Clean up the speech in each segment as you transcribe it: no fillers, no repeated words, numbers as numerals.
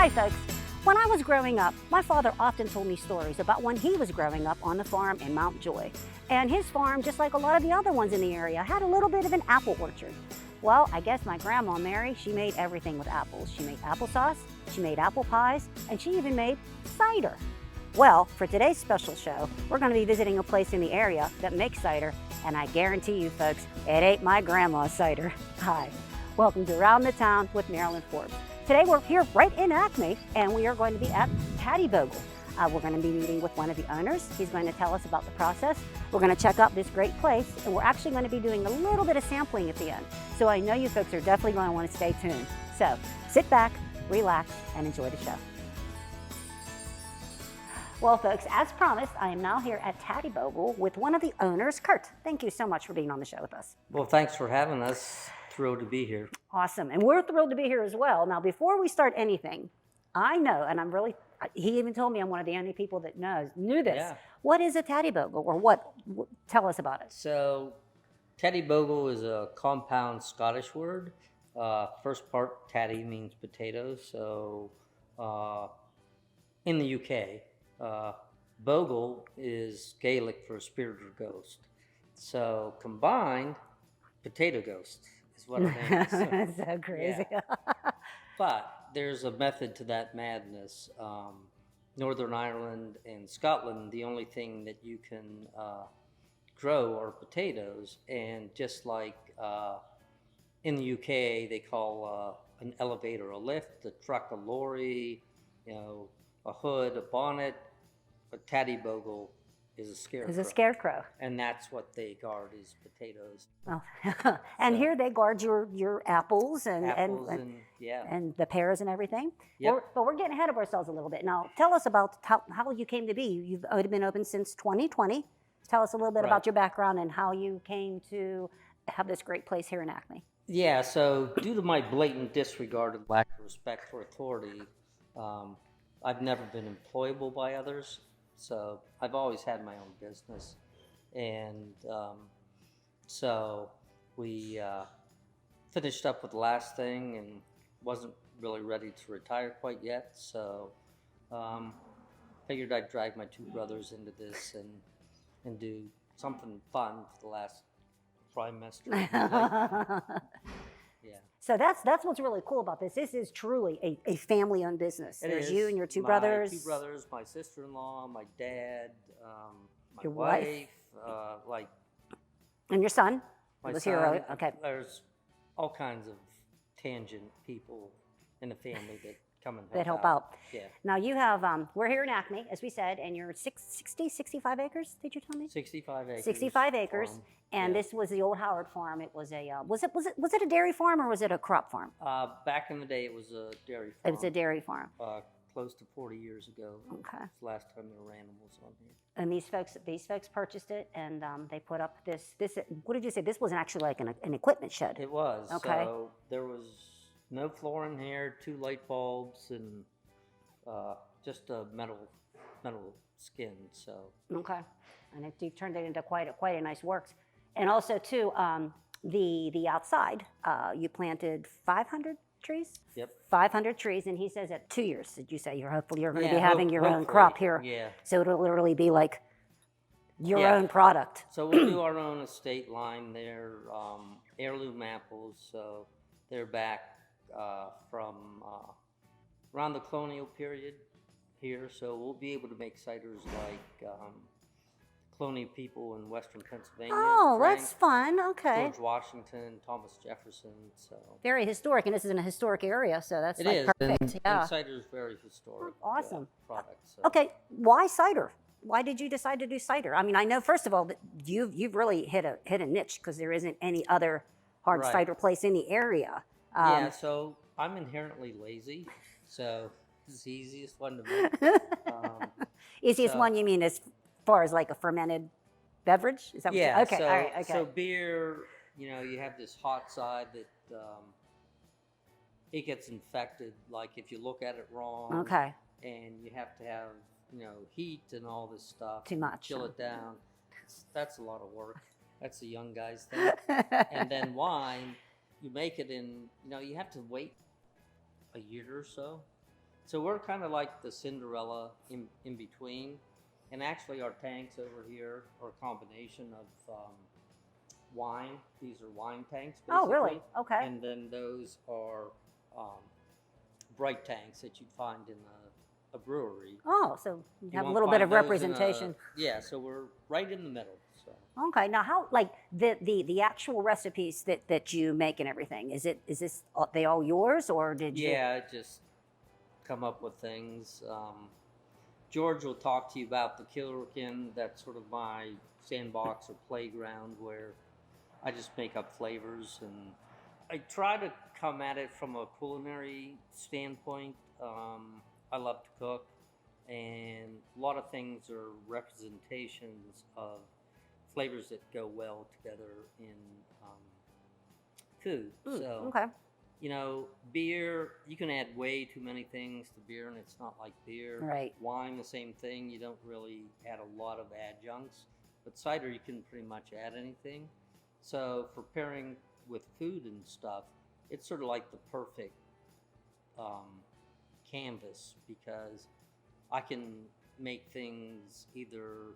Hi folks. When I was growing up, my father often told me stories about when he was growing up on the farm in Mount Joy. And his farm, just like a lot of the other ones in the area, had a little bit of an apple orchard. Well, I guess my grandma Mary, she made everything with apples. She made applesauce, she made apple pies, and she even made cider. Well, for today's special show, we're going to be visiting a place in the area that makes cider, and I guarantee you folks, it ain't my grandma's cider. Hi, welcome to Around the Town with Marilyn Forbes. Today we're here right in Acme, and we are going to be at Tattiebogle. We're going to be meeting with one of the owners. He's going to tell us about the process. We're going to check out this great place, and we're actually going to be doing a little bit of sampling at the end. So I know you folks are definitely going to want to stay tuned. So sit back, relax, and enjoy the show. Well, folks, as promised, I am now here at Tattiebogle with one of the owners, Curt. Thank you so much for being on the show with us. Well, thanks for having us. Thrilled to be here. Awesome, and we're thrilled to be here as well. Now, before we start anything, I know, and he even told me I'm one of the only people that knew this. Yeah. What is a Tattiebogle, or what? Tell us about it. So, Tattiebogle is a compound Scottish word. First part, tatty means potatoes. So, in the UK, bogle is Gaelic for spirit or ghost. So, combined, potato ghost is what it means. That's so crazy. Yeah. But there's a method to that madness. Northern Ireland and Scotland, the only thing that you can grow are potatoes. And just like in the UK, they call an elevator a lift, a truck a lorry, a hood, a bonnet. A Tattiebogle is a scarecrow. Is a scarecrow. And that's what they guard is potatoes. Oh. And so, here they guard your apples and the pears and everything. Yep. But we're getting ahead of ourselves a little bit. Now, tell us about how you came to be. You've been open since 2020. Tell us a little bit about your background and how you came to have this great place here in Acme. Yeah, so due to my blatant disregard and lack of respect for authority, I've never been employable by others. So I've always had my own business, and so we finished up with the last thing and wasn't really ready to retire quite yet. So figured I'd drag my two brothers into this and do something fun for the last trimester. Yeah. So that's what's really cool about this. This is truly a family-owned business. There's you and your two brothers. My two brothers, my sister-in-law, my dad, my your wife, and your son. My was son. Here. Okay. There's all kinds of tangent people in the family that come and help out. Yeah. Now you have, we're here in Acme, as we said, and you're 65 acres, did you tell me? 65 acres. 65 acres. Farm. And this was the old Howard farm. It was a, was it a dairy farm or was it a crop farm? Back in the day, it was a dairy farm. It was a dairy farm. Close to 40 years ago. Okay. It's the last time there were animals on here. And these folks purchased it, and they put up this. What did you say? This was actually like an equipment shed. It was. Okay. So there was no floor in here, 2 light bulbs, and just a metal skin. So. Okay. And you turned it into quite a nice works. And also, too, the outside, you planted 500 trees? Yep. 500 trees, and he says at 2 years, did you say, hopefully you're going to be having your own crop here. Yeah. So it'll literally be like your own product. So we'll do our own estate line there, heirloom apples, so they're back from around the colonial period here, so we'll be able to make ciders like colonial people in western Pennsylvania. Oh, that's fun. Okay. George Washington, Thomas Jefferson. So very historic, and this is in a historic area, so that's perfect. And cider is very historic. Awesome. Product. So. Okay, why cider? Why did you decide to do cider? I mean, I know first of all that you've really hit a niche because there isn't any other hard cider place in the area. Yeah, so I'm inherently lazy, so it's the easiest one to make. Easiest one you mean as far as like a fermented beverage? Is that yeah. Okay. So, all right. Okay. So beer, you have this hot side that it gets infected. Like if you look at it wrong. Okay. And you have to have heat and all this stuff. Too much. Chill it down. That's a lot of work. That's a young guy's thing. And then wine, you make it in. You have to wait a year or so So we're kind of like the Cinderella in between. And actually our tanks over here are a combination of wine. These are wine tanks, basically. Oh, really? Okay. And then those are bright tanks that you'd find in a brewery. Oh, so you have a won't little bit find of those in representation. yeah, so we're right in the middle. So. Okay, now how, like, the actual recipes that you make and everything, is this, they all yours, or did you? Yeah, just come up with things. George will talk to you about the Killerkin. That's sort of my sandbox or playground where I just make up flavors, and I try to come at it from a culinary standpoint. I love to cook, and a lot of things are representations of flavors that go well together in food. So, Okay. you know, beer, you can add way too many things to beer and it's not like beer. Right. Wine, the same thing. You don't really add a lot of adjuncts. But cider, you can pretty much add anything. So for pairing with food and stuff, it's sort of like the perfect canvas, because I can make things either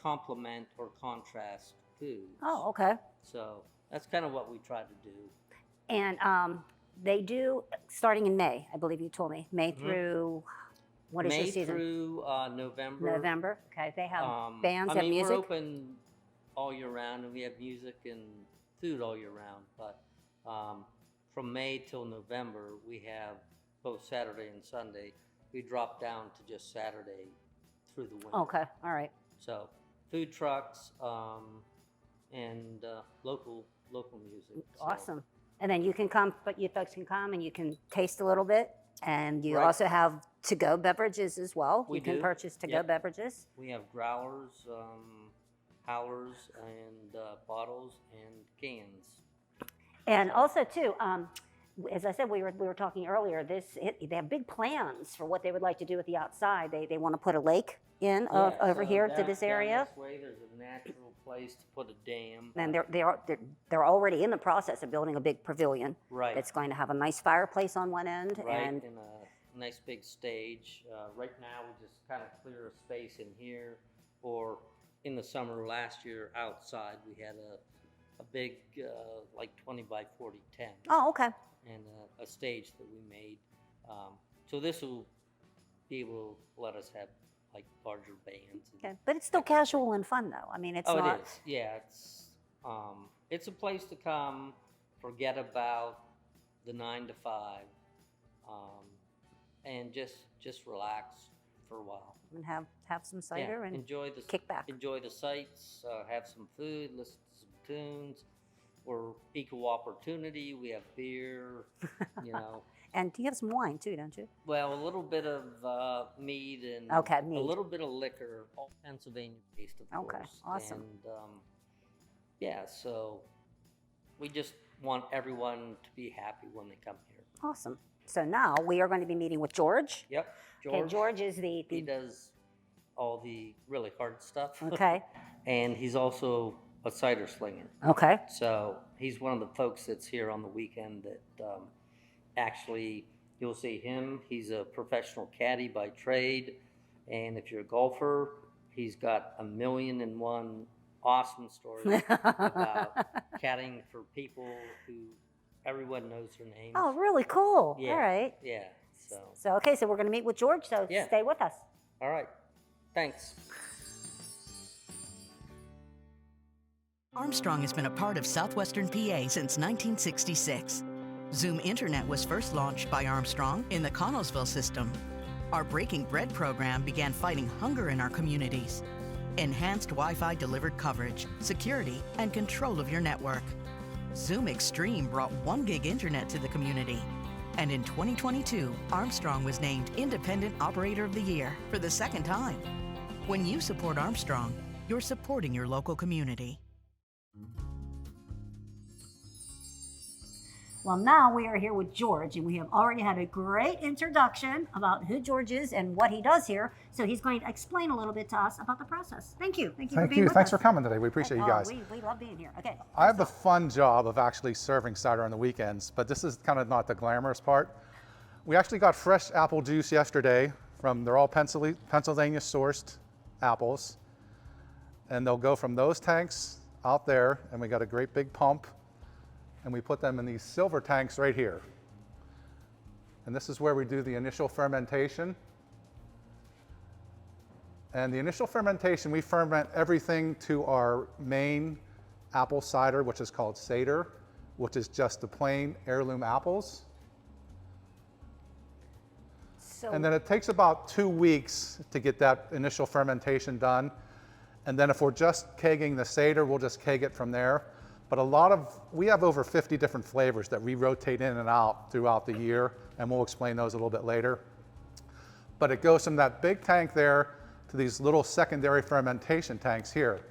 complement or contrast foods. Oh, okay. So that's kind of what we try to do. And they do, starting in May, I believe you told me, May through, what is May your season? through November. November. Okay, they have bands I and mean, music. we're open all year round, and we have music and food all year round. But from May till November, we have both Saturday and Sunday. We drop down to just Saturday through the winter. Okay, all right. So food trucks and local music. So. Awesome. And then you can come, but you folks can come and you can taste a little bit. And you Right. also have to-go beverages as well. We You can do. purchase to-go Yep. beverages. We have growlers, howlers, and bottles and cans. And also too, as I said, we were talking earlier. They have big plans for what they would like to do with the outside. They want to put a lake in Yeah, over so here to down this area. This way, there's a natural place to put a dam. And they're already in the process of building a big pavilion. Right. That's going to have a nice fireplace on one end. Right, And and a nice big stage. Right now, we just kind of clear a space in here, or in the summer last year outside, we had a big like 20 by 40 tent. oh, okay. And a stage that we made. So this will be able to let us have like larger bands. Okay, but it's still casual and fun though. I mean, it's not. It is. Yeah, it's a place to come, forget about the 9 to 5, and just relax for a while. And have some cider and enjoy the kick back. Enjoy the sights, have some food, listen to some tunes. We're equal opportunity. We have beer, you know. And you have some wine too, don't you? Well, a little bit of mead and mead. a little bit of liquor, all Pennsylvania based, of course. Okay, awesome. And yeah, so we just want everyone to be happy when they come here. Awesome. So now we are going to be meeting with George. Yep, George. Okay, George is the He does all the really hard stuff. Okay. And he's also a cider slinger. Okay. So he's one of the folks that's here on the weekend that actually you'll see him. He's a professional caddy by trade. And if you're a golfer, he's got 1,000,001 awesome stories about caddying for people who everyone knows their names. Oh, really cool. Yeah. All right. Yeah. So okay, so we're going to meet with George. So Yeah. stay with us. All right. Thanks. Armstrong has been a part of southwestern PA since 1966. Zoom Internet was first launched by Armstrong in the Connellsville system. Our Breaking Bread program began fighting hunger in our communities. Enhanced Wi-Fi delivered coverage, security, and control of your network. Zoom Extreme brought 1 gig internet to the community. And in 2022, Armstrong was named Independent Operator of the Year for the 2nd time. When you support Armstrong, you're supporting your local community. Well, now we are here with George, and we have already had a great introduction about who George is and what he does here. So he's going to explain a little bit to us about the process. Thank you. Thank you for being with Thanks us. for coming today. We appreciate you guys. We love being here. Okay. I have the fun job of actually serving cider on the weekends, but this is kind of not the glamorous part. We actually got fresh apple juice yesterday they're all Pennsylvania sourced apples. And they'll go from those tanks out there, and we got a great big pump, and we put them in these silver tanks right here. And this is where we do the initial fermentation. And the initial fermentation, we ferment everything to our main apple cider, which is called cider, which is just the plain heirloom apples. And then it takes about 2 weeks to get that initial fermentation done. And then if we're just kegging the cider, we'll just keg it from there. But we have over 50 different flavors that we rotate in and out throughout the year, and we'll explain those a little bit later. But it goes from that big tank there to these little secondary fermentation tanks here.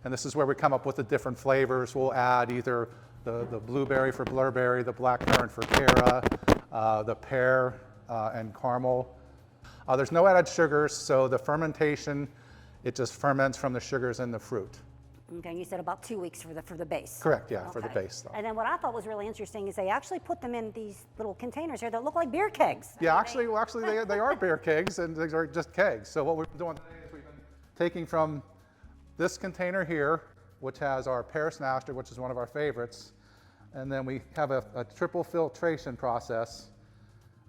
And this is where we come up with the different flavors. We'll add either the blueberry for Blurberry, the blackcurrant for Cara, the pear and caramel. There's no added sugars, so the fermentation, it just ferments from the sugars in the fruit. Okay, and you said about 2 weeks for the base. Correct, yeah, Okay. for the base though. And then what I thought was really interesting is they actually put them in these little containers here that look like beer kegs. Yeah, actually they are beer kegs, and they are just kegs. So what we've been doing today is we've been taking from this container here, which has our Pear Snaster, which is one of our favorites, and then we have a triple filtration process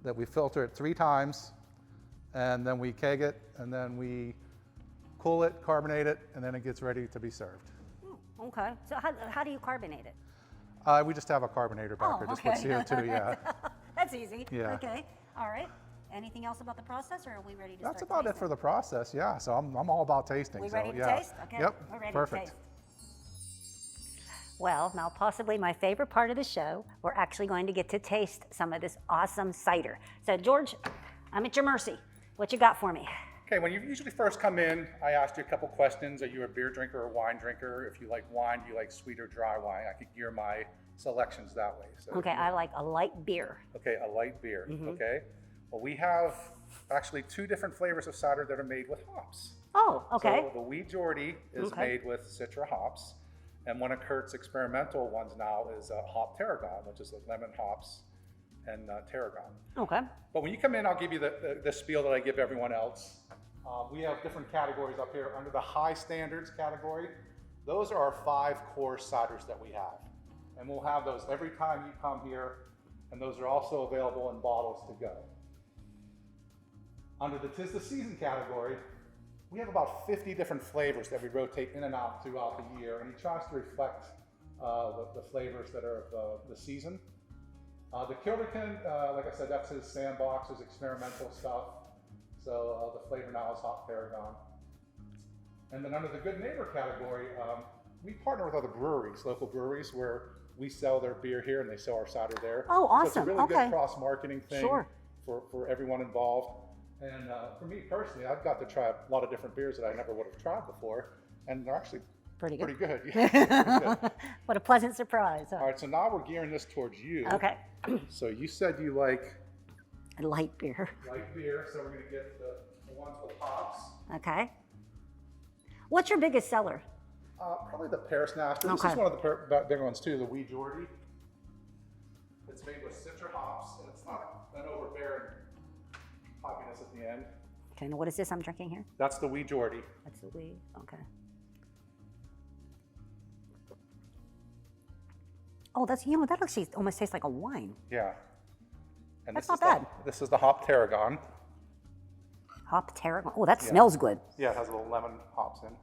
that we filter it 3 times, and then we keg it, and then we cool it, carbonate it, and then it gets ready to be served. Okay, so how do you carbonate it? We just have a carbonator back here, just with CO2, yeah. That's easy. Yeah. Okay, all right. Anything else about the process, or are we ready to That's start about it tasting? for the process, yeah. So I'm all about tasting. We so, ready to yeah. taste? Okay. Yep. We're ready Perfect. to taste. Well, now possibly my favorite part of the show, we're actually going to get to taste some of this awesome cider. So George, I'm at your mercy. What you got for me? Okay, when you usually first come in, I asked you a couple questions. Are you a beer drinker or wine drinker? If you like wine, do you like sweet or dry wine? I could gear my selections that way. So Okay, I like a light beer. Okay, a light beer, okay? Well, we have actually 2 different flavors of cider that are made with hops. Oh, okay. So the Wee Geordie is made with Citra hops, and one of Curt's experimental ones now is hop Tarragon, which is lemon hops and Tarragon. Okay. But when you come in, I'll give you the spiel that I give everyone else. We have different categories up here. Under the high standards category, those are our 5 core ciders that we have. And we'll have those every time you come here, and those are also available in bottles to go. Under the 'Tis the Season category, we have about 50 different flavors that we rotate in and out throughout the year, and he tries to reflect the flavors that are of the season. The Kilderkin, like I said, that's his sandbox, his experimental stuff. So the flavor now is hop Tarragon. And then under the Good Neighbor category, we partner with other breweries, local breweries, where we sell their beer here and they sell our cider there. Oh, awesome. So it's a really Okay. good cross-marketing thing Sure. for everyone involved. And for me personally, I've got to try a lot of different beers that I never would have tried before, and they're actually Pretty good. pretty good. Yeah, pretty good. What a pleasant surprise. Huh? All right, so now we're gearing this towards you. Okay. So you said you like A light beer. light beer, so we're going to get the ones with hops. Okay. What's your biggest seller? Probably the Pear Snaster. This Okay. is one of the bigger ones too, the Wee Geordie. It's made with Citra hops, and it's not an overbearing hoppiness at the end. Okay, now what is this I'm drinking here? That's the Wee Geordie. That's the weed. Okay. Oh, that actually almost tastes like a wine. Yeah. And That's this not is this is the hop Tarragon. Hop Tarragon. Oh, that smells good. Yeah, it has a little lemon hops in.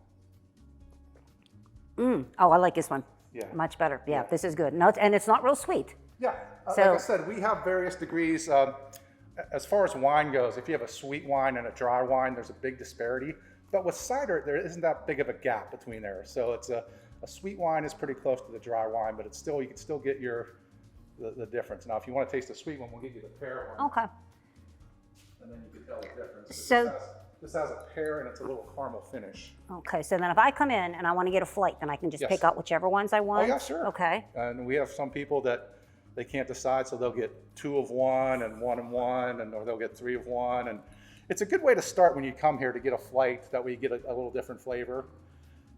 Oh, I like this one. Yeah. Much better. Yeah, this is good. No, and it's not real sweet. Yeah, So- like I said, we have various degrees. As far as wine goes, if you have a sweet wine and a dry wine, there's a big disparity. But with cider, there isn't that big of a gap between there. So it's a sweet wine is pretty close to the dry wine, but it's still, you can still get the difference. Now, if you want to taste a sweet one, we'll give you the pear one, Okay. and then you can tell the difference. So- This has a pear and it's a little caramel finish. Okay, so then if I come in and I want to get a flight, then I can just Yes. pick out whichever ones I want? Oh, yeah, sure. Okay. And we have some people that they can't decide, so they'll get 2 of one and 1 and 1, or they'll get 3 of one. And it's a good way to start when you come here to get a flight. That way you get a little different flavor.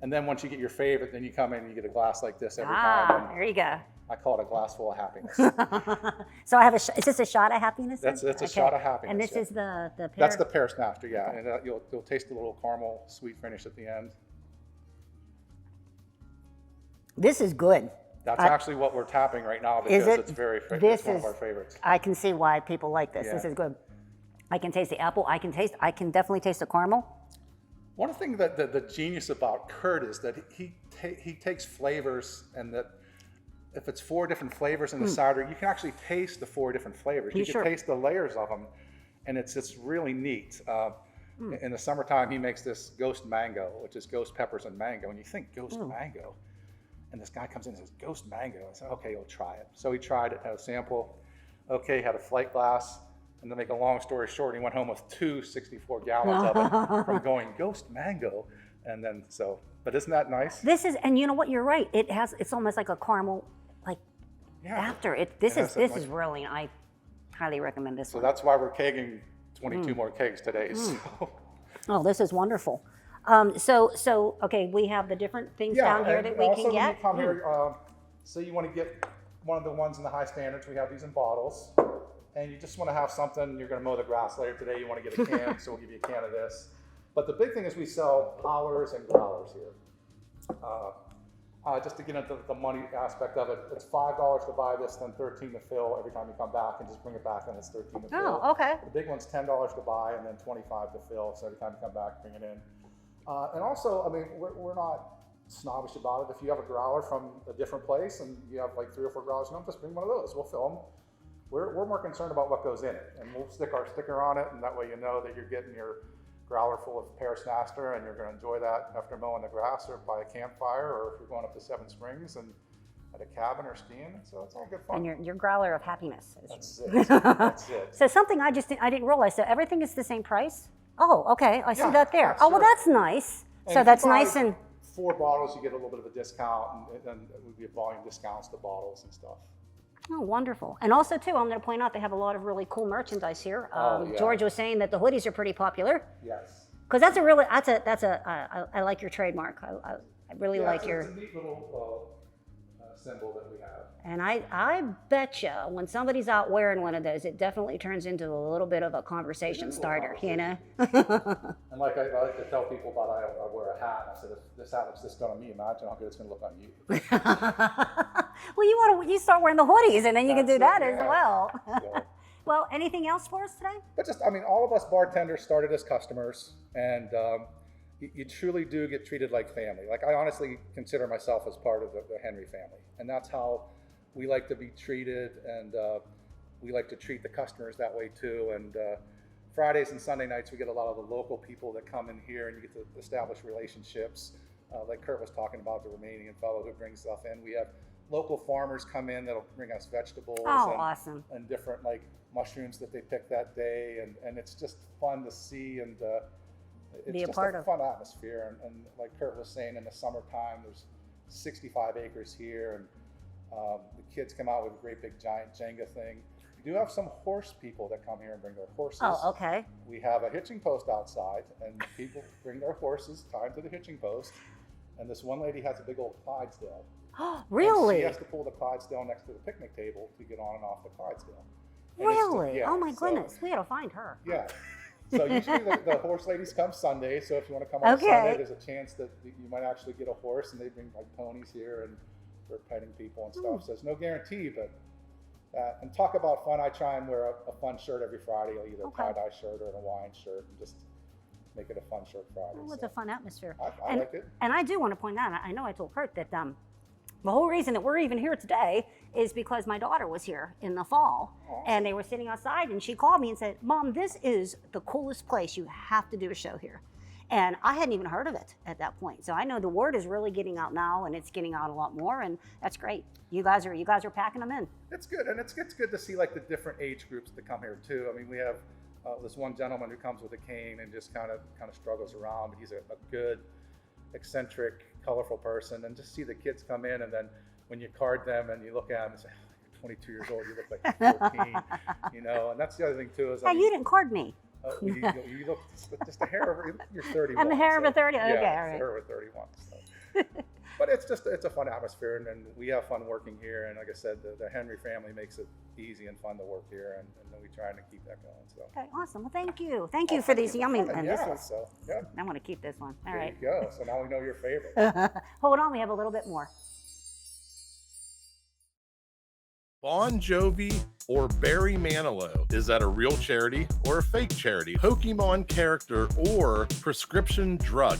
And then once you get your favorite, then you come in and you get a glass like this every time. There you go. I call it a glass full of happiness. So I have is this a shot of happiness? It's a shot of happiness. And this is the pear? That's the Pear Snaster, yeah. Okay. And you'll taste a little caramel sweet finish at the end. This is good. That's actually what we're tapping right now because it's it's one of our favorites. I can see why people like this. Yeah. This is good. I can taste the apple. I can definitely taste the caramel. One thing that the genius about Curt is that he takes flavors, and that if it's 4 different flavors in the cider, you can actually taste the 4 different flavors. You can taste the layers of them, and it's really neat. In the summertime, he makes this ghost mango, which is ghost peppers and mango. And you think ghost mango, and this guy comes in and says ghost mango. I said, okay, he'll try it. So he tried it, had a sample. Okay, had a flight glass. And to make a long story short, he went home with 2 64 gallons of it from going ghost mango. And then but isn't that nice? This is, and you know what, you're right. It's almost like a caramel, after it. This is really, I highly recommend this one. So that's why we're kegging 22 more kegs today. So. Oh, this is wonderful. Okay, we have the different things down here that we can get. When you come here, say you want to get one of the ones in the high standards, we have these in bottles. And you just want to have something, you're going to mow the grass later today, you want to get a can, so we'll give you a can of this. But the big thing is we sell hollers and growlers here. Just to get into the money aspect of it, it's $5 to buy this, then $13 to fill every time you come back, and just bring it back, and it's $13 to fill. Oh, okay. The big one's $10 to buy, and then $25 to fill, so every time you come back, bring it in. And also, I mean, we're not snobbish about it. If you have a growler from a different place, and you have like 3 or 4 growlers, just bring one of those, we'll fill them. We're more concerned about what goes in it, and we'll stick our sticker on it, and that way you know that you're getting your growler full of Pear Snaster, and you're going to enjoy that after mowing the grass or by a campfire, or if you're going up to Seven Springs and at a cabin or skiing. So it's all good fun. And your growler of happiness. That's it. That's it. So something I didn't realize. So everything is the same price? Oh, okay. I see that there. Yeah, well, that's nice. And so that's nice and 4 bottles, you get a little bit of a discount, and then it would be volume discounts to bottles and stuff. Oh, wonderful. And also, too, I'm going to point out they have a lot of really cool merchandise here. Yeah. George was saying that the hoodies are pretty popular. Yes. Because I like your trademark. I really like your... It's a neat little symbol that we have. And I bet you when somebody's out wearing one of those, it definitely turns into a little bit of a conversation starter, you know? And like I like to tell people about I wear a hat. I said, if this hat looks this good on me, imagine how good it's going to look on you. Well, you start wearing the hoodies, and then you can do that as well. Yeah. Well, anything else for us today? But just, I mean, all of us bartenders started as customers, and you truly do get treated like family. Like, I honestly consider myself as part of the Henry family, and that's how we like to be treated, and we like to treat the customers that way too. And Fridays and Sunday nights, we get a lot of the local people that come in here, and you get to establish relationships. Like Curt was talking about, the Romanian fellow who brings stuff in. We have local farmers come in that'll bring us vegetables awesome. And different like mushrooms that they pick that day, and it's just fun to see, and it's be a just part a of. fun atmosphere. And like Curt was saying, in the summertime, there's 65 acres here, and the kids come out with a great big giant Jenga thing. We do have some horse people that come here and bring their horses. Oh, okay. We have a hitching post outside, and people bring their horses tied to the hitching post. And this one lady has a big old Clydesdale. Really? And she has to pull the Clydesdale next to the picnic table to get on and off the Clydesdale. And really? Oh my goodness, we gotta find her. Yeah. So usually the horse ladies come Sunday, so if you want to come on Sunday, there's a chance that you might actually get a horse, and they bring like ponies here, and they're petting people and stuff. So it's no guarantee, but and talk about fun. I try and wear a fun shirt every Friday, either a tie-dye shirt or a Hawaiian shirt, and just make it a fun shirt Friday. Oh, it's a fun atmosphere. I like it. And I do want to point out, I know I told Curt that the whole reason that we're even here today is because my daughter was here in the fall. Awesome. And they were sitting outside, and she called me and said, Mom, this is the coolest place. You have to do a show here. And I hadn't even heard of it at that point. So I know the word is really getting out now, and it's getting out a lot more, and that's great. You guys are packing them in. It's good, and it's good to see like the different age groups that come here too. I mean, we have this one gentleman who comes with a cane and just kind of struggles around, but he's a good, eccentric, colorful person. And just see the kids come in, and then when you card them and you look at them and say, oh, you're 22 years old, you look like you're 14, you know. And that's the other thing too is, you didn't card me. You look just a hair over. You're 31. I'm the hair of a 30. Yeah, Okay, all the right. hair of a 31. So. But it's a fun atmosphere, and we have fun working here. And like I said, the Henry family makes it easy and fun to work here, and we're trying to keep that going. So. Okay, awesome. Well, thank you. Thank you for these yummy. And yeah, this is. so yeah. I want to keep this one. All There right. you go. So now we know your favorite. Hold on, we have a little bit more. Bon Jovi or Barry Manilow? Is that a real charity or a fake charity? Pokemon character or prescription drug?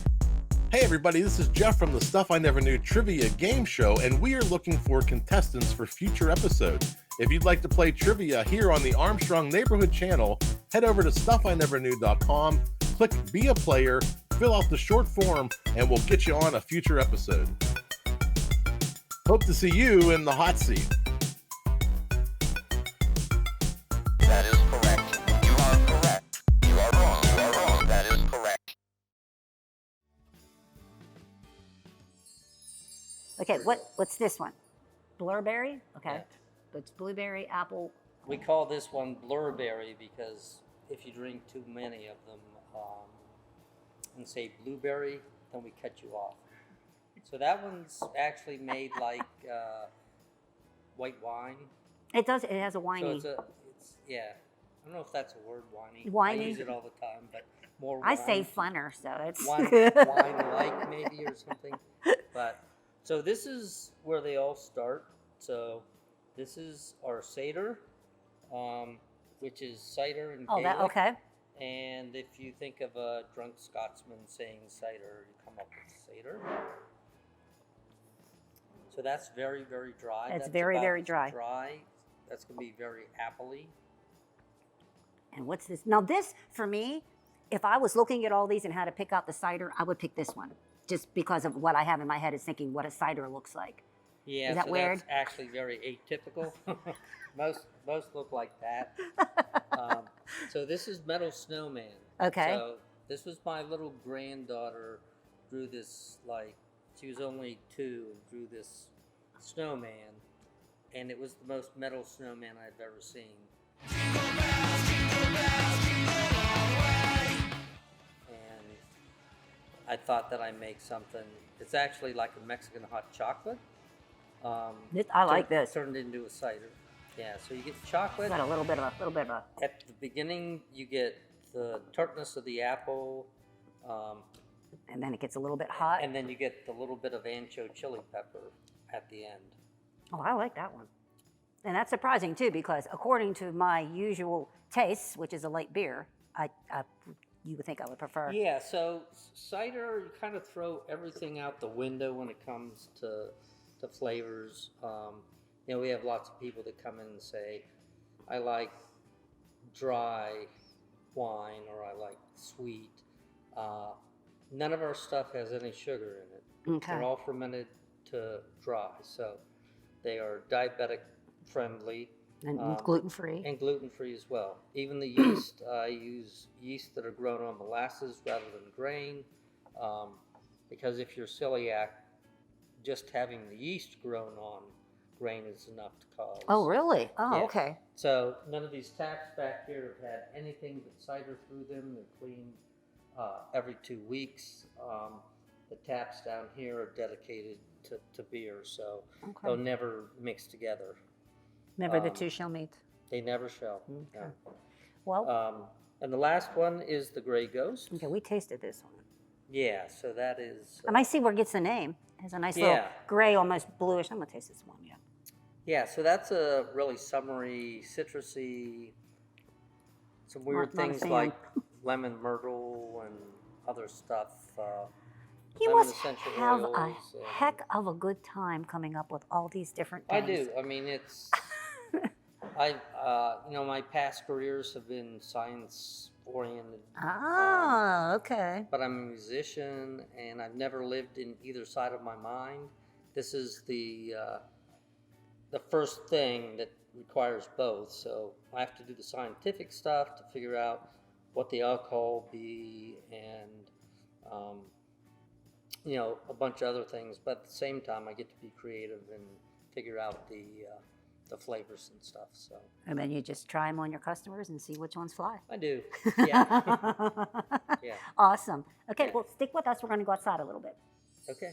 Hey everybody, this is Jeff from the Stuff I Never Knew Trivia Game Show, and we are looking for contestants for future episodes. If you'd like to play trivia here on the Armstrong Neighborhood Channel, head over to stuffineverknew.com, click Be a Player, fill out the short form, and we'll get you on a future episode. Hope to see you in the hot seat. That is correct. You are correct. You are wrong. You are wrong. That is correct. Okay, what's this one? Blurberry? Okay. Yeah. It's blueberry, apple. We call this one Blurberry because if you drink too many of them and say blueberry, then we cut you off. So that one's actually made like white wine. It does. It has a winey. So yeah. I don't know if that's a word, winey. Winey. I use it all the time, but more I wine. say funner, so it's wine-like maybe or something. But so this is where they all start. So this is our cider, which is cider in Gaelic. okay. And if you think of a drunk Scotsman saying cider, you come up with cider. So that's very, very dry. It's That's very, about very as dry. That's going to be very appley. And what's this? Now this, for me, if I was looking at all these and had to pick out the cider, I would pick this one. Just because of what I have in my head is thinking what a cider looks like. Yeah, is that so weird? That's actually very atypical. most look like that. So this is Metal Snowman. Okay. So this was my little granddaughter drew this, like, she was only 2 and drew this snowman, and it was the most metal snowman I've ever seen. And I thought that I'd make something. It's actually like a Mexican hot chocolate. I like this. Turned into a cider. Yeah, so you get chocolate. Got a little bit of a. At the beginning, you get the tartness of the apple. And then it gets a little bit hot. And then you get the little bit of ancho chili pepper at the end. Oh, I like that one. And that's surprising too, because according to my usual tastes, which is a light beer, you would think I would prefer. Yeah, so cider, you kind of throw everything out the window when it comes to flavors. You know, we have lots of people that come in and say, I like dry wine or I like sweet. None of our stuff has any sugar in it. Okay. They're all fermented to dry, so they are diabetic friendly. And gluten-free. And gluten-free as well. Even the yeast, I use yeast that are grown on molasses rather than grain, because if you're celiac, just having the yeast grown on grain is enough to cause. Oh, really? Oh, Yeah. okay. So none of these taps back here have had anything but cider through them. They're cleaned every 2 weeks. The taps down here are dedicated to beer, so they'll never mix together. Never the two shall meet. They never shall. Okay. No. Well, And the last one is the Gray Ghost. okay, we tasted this one. Yeah, so that is. And I see where it gets the name. It has a nice little gray, almost bluish. I'm gonna taste this one. Yeah. Yeah, so that's a really summery, citrusy, some weird Not a things fan. like lemon myrtle and other stuff. You lemon must essential have a oils and- heck of a good time coming up with all these different I things. do. I mean, it's. My past careers have been science oriented. Okay. But I'm a musician, and I've never lived in either side of my mind. This is the first thing that requires both. So I have to do the scientific stuff to figure out what the alcohol will be, and a bunch of other things. But at the same time, I get to be creative and figure out the the flavors and stuff. So And then you just try them on your customers and see which ones fly. I do. Yeah. Yeah. Awesome. Okay, well, stick with us. We're going to go outside a little bit. Okay.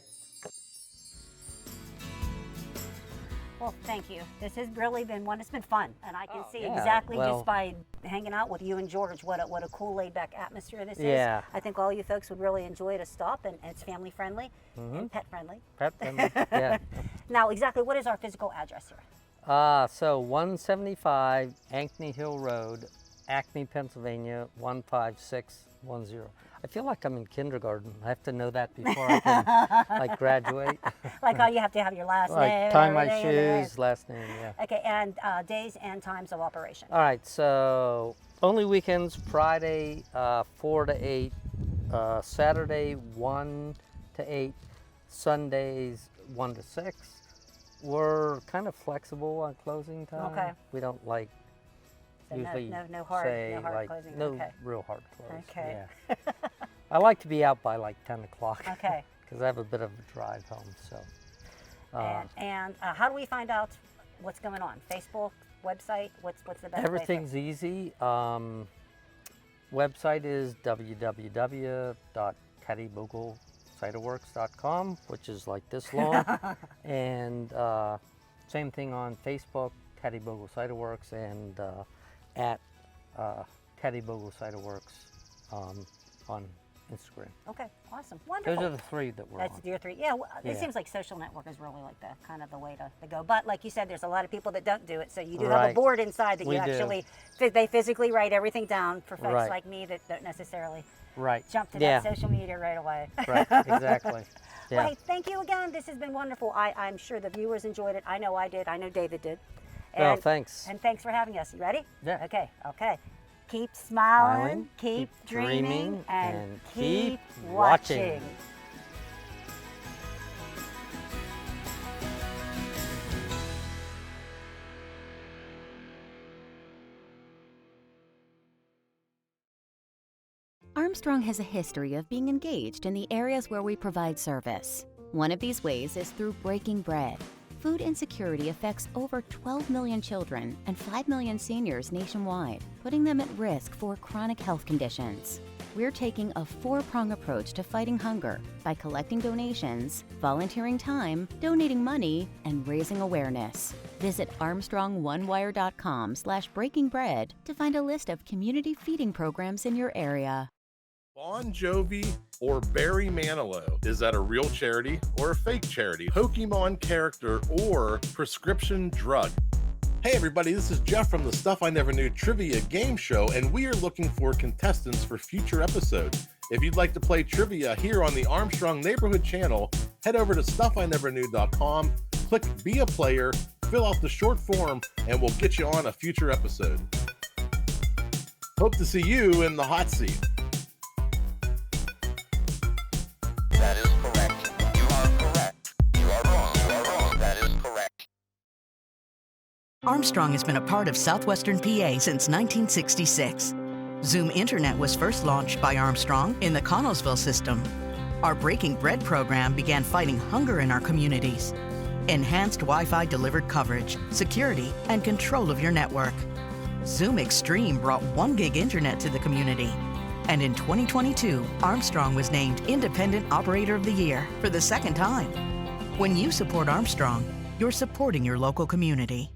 Well, thank you. This has really been one. It's been fun, and I can see yeah, exactly well- just by hanging out with you and George what a cool, laid-back atmosphere this Yeah. is. I think all you folks would really enjoy to stop, and it's family friendly and pet friendly. Pet friendly. Yeah. Now, exactly what is our physical address here? So 175 Ankeny Hill Road, Acme, Pennsylvania 15610. I feel like I'm in kindergarten. I have to know that before I can like graduate. Like how you have to have your last Like name. tie my everything, and shoes, last name, yeah. okay, and days and times of operation. All right, so only weekends, Friday 4 to 8, Saturday 1 to 8, Sundays 1 to 6. We're kind of flexible on closing time. Okay. We don't like So usually no hard say closing. like no Okay. real hard close. Okay. Yeah. I like to be out by like 10 o'clock. Okay. Because I have a bit of a drive home. So. And how do we find out what's going on? Facebook, website? What's the best way? Everything's easy. Website is www.tattiebogle.ciderworks.com, which is like this long. And same thing on Facebook, Tattiebogle Ciderworks, and at Tattiebogle Ciderworks on Instagram. Okay, awesome, wonderful. Those are the three that we're on. That's your three. Yeah, well, it Yeah. seems like social network is really like the kind of the way to go. But like you said, there's a lot of people that don't do it. So you do have a Right. board inside that We you do. actually they physically write everything down for folks Right. like me that don't necessarily Right. jump to Yeah. that social media right away. Right, exactly. Yeah. Well, hey, thank you again. This has been wonderful. I'm sure the viewers enjoyed it. I know I did. I know David did. Well, thanks. And thanks for having us. You ready? Yeah. Okay. Keep smiling, Smiling, keep keep dreaming, dreaming, and and keep keep watching. watching. Armstrong has a history of being engaged in the areas where we provide service. One of these ways is through breaking bread. Food insecurity affects over 12 million children and 5 million seniors nationwide, putting them at risk for chronic health conditions. We're taking a four-prong approach to fighting hunger by collecting donations, volunteering time, donating money, and raising awareness. Visit armstrongonewire.com/breakingbread to find a list of community feeding programs in your area. Bon Jovi or Barry Manilow, is that a real charity or a fake charity? Pokemon character or prescription drug? Hey everybody, this is Jeff from the Stuff I Never Knew Trivia Game Show, and we are looking for contestants for future episodes. If you'd like to play trivia here on the Armstrong Neighborhood channel, head over to stuffineverknew.com, click Be a Player, fill out the short form, and we'll get you on a future episode. Hope to see you in the hot seat. That is correct. You are correct. You are wrong. You are wrong. That is correct. Armstrong has been a part of southwestern PA since 1966. Zoom Internet was first launched by Armstrong in the Connellsville system. Our Breaking Bread program began fighting hunger in our communities. Enhanced Wi-Fi delivered coverage, security, and control of your network. Zoom Extreme brought 1 gig internet to the community. And in 2022, Armstrong was named Independent Operator of the Year for the second time. When you support Armstrong, you're supporting your local community.